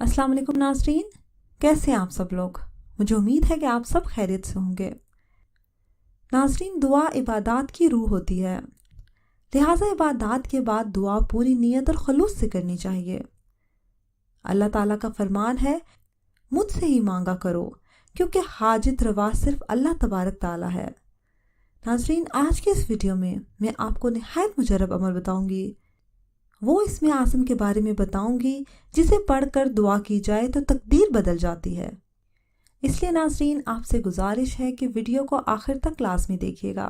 अस्सलाम वालेकुम नाज़रीन, कैसे हैं आप सब लोग। मुझे उम्मीद है कि आप सब खैरियत से होंगे। नाज़रीन, दुआ इबादत की रूह होती है, लिहाजा इबादत के बाद दुआ पूरी नीयत और खलूस से करनी चाहिए। अल्लाह ताला का फरमान है, मुझसे ही मांगा करो, क्योंकि हाजित रवा सिर्फ अल्लाह तबारक ताला है। नाज़रीन, आज के इस वीडियो में मैं आपको निहायत मुजरब अमल बताऊंगी। वो इसमें आज़म के बारे में बताऊंगी जिसे पढ़कर दुआ की जाए तो तकदीर बदल जाती है। इसलिए नाज़रीन, आपसे गुजारिश है कि वीडियो को आखिर तक लाजमी देखिएगा।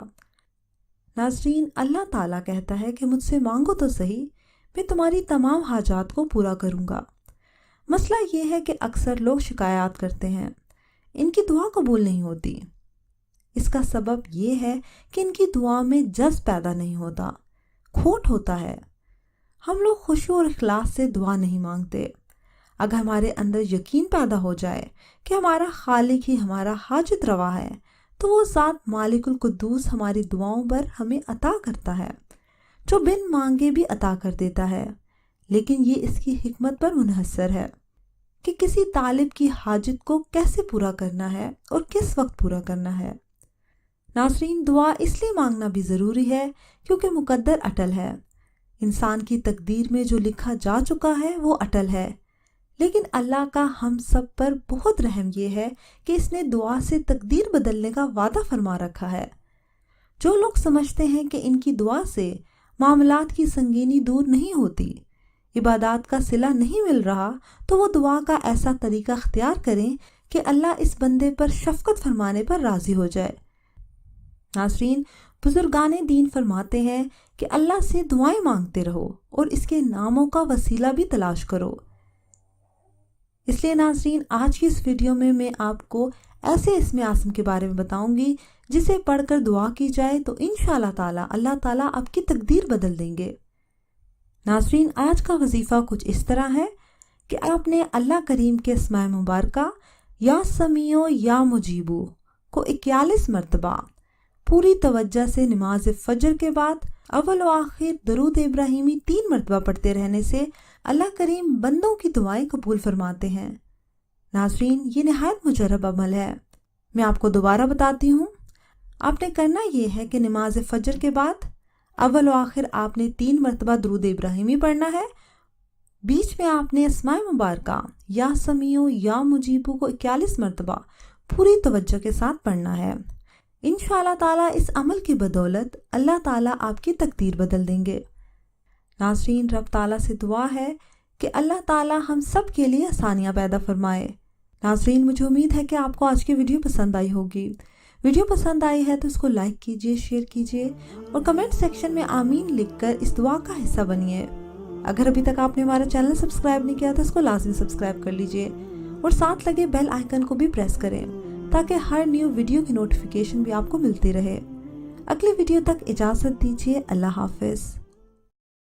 नाज़रीन, अल्लाह ताला कहता है कि मुझसे मांगो तो सही, मैं तुम्हारी तमाम हाजात को पूरा करूंगा। मसला ये है कि अक्सर लोग शिकायत करते हैं, इनकी दुआ कबूल नहीं होती। इसका सबब ये है कि इनकी दुआ में जज्ब पैदा नहीं होता, खोट होता है। हम लोग खुशी और इखलास से दुआ नहीं मांगते। अगर हमारे अंदर यकीन पैदा हो जाए कि हमारा खालिक ही हमारा हाजत रवा है, तो वो ज़ात मालिकुल कुद्दूस हमारी दुआओं पर हमें अता करता है, जो बिन मांगे भी अता कर देता है। लेकिन ये इसकी हिकमत पर मुनहसर है कि किसी तालिब की हाजत को कैसे पूरा करना है और किस वक्त पूरा करना है। नाज़रीन, दुआ इसलिए मांगना भी ज़रूरी है क्योंकि मुकद्दर अटल है। इंसान की तकदीर में जो लिखा जा चुका है वो अटल है, लेकिन अल्लाह का हम सब पर बहुत रहम ये है कि इसने दुआ से तकदीर बदलने का वादा फरमा रखा है। जो लोग समझते हैं कि इनकी दुआ से मामलात की संगीनी दूर नहीं होती, इबादत का सिला नहीं मिल रहा, तो वो दुआ का ऐसा तरीका अख्तियार करें कि अल्लाह इस बंदे पर शफकत फरमाने पर राजी हो जाए। नाज़रीन, बुजुर्गाने दीन फरमाते हैं कि अल्लाह से दुआएं मांगते रहो और इसके नामों का वसीला भी तलाश करो। इसलिए नाज़रीन, आज की इस वीडियो में मैं आपको ऐसे इस्मे आज़म के बारे में बताऊंगी जिसे पढ़कर दुआ की जाए तो इंशाअल्लाह ताला अल्लाह ताला आपकी तकदीर बदल देंगे। नाज़रीन, आज का वजीफ़ा कुछ इस तरह है कि आपने अल्लाह करीम के इस्माए मुबारका या समीओ या मुजीबू को 41 मरतबा पूरी तवज्जो से नमाज फजर के बाद अव्वल व आखिर दरूद इब्राहिमी 3 मरतबा पढ़ते रहने से अल्लाह करीम बंदों की दुआएं कबूल फरमाते हैं। नाज़रीन, ये निहायत मुजरब अमल है। मैं आपको दोबारा बताती हूँ। आपने करना ये है कि नमाज फजर के बाद अव्वल व आखिर आपने 3 मरतबा दरूद इब्राहिमी पढ़ना है। बीच में आपने अस्माए मुबारका या समीओ या मुजीबू को 41 मरतबा पूरी तवज्जो के साथ पढ़ना है। इंशाअल्लाह ताला इस अमल की बदौलत अल्लाह ताला आपकी तकदीर बदल देंगे। नाज़रीन, रब ताला से दुआ है कि अल्लाह ताला हम सब के लिए आसानियाँ पैदा फरमाए। नाज़रीन, मुझे उम्मीद है कि आपको आज की वीडियो पसंद आई होगी। वीडियो पसंद आई है तो इसको लाइक कीजिए, शेयर कीजिए और कमेंट सेक्शन में आमीन लिखकर इस दुआ का हिस्सा बनिए। अगर अभी तक आपने हमारा चैनल सब्सक्राइब नहीं किया तो इसको लाजमी सब्सक्राइब कर लीजिए और साथ लगे बेल आइकन को भी प्रेस करें ताकि हर न्यू वीडियो की नोटिफिकेशन भी आपको मिलती रहे। अगली वीडियो तक इजाज़त दीजिए। अल्लाह हाफिज़।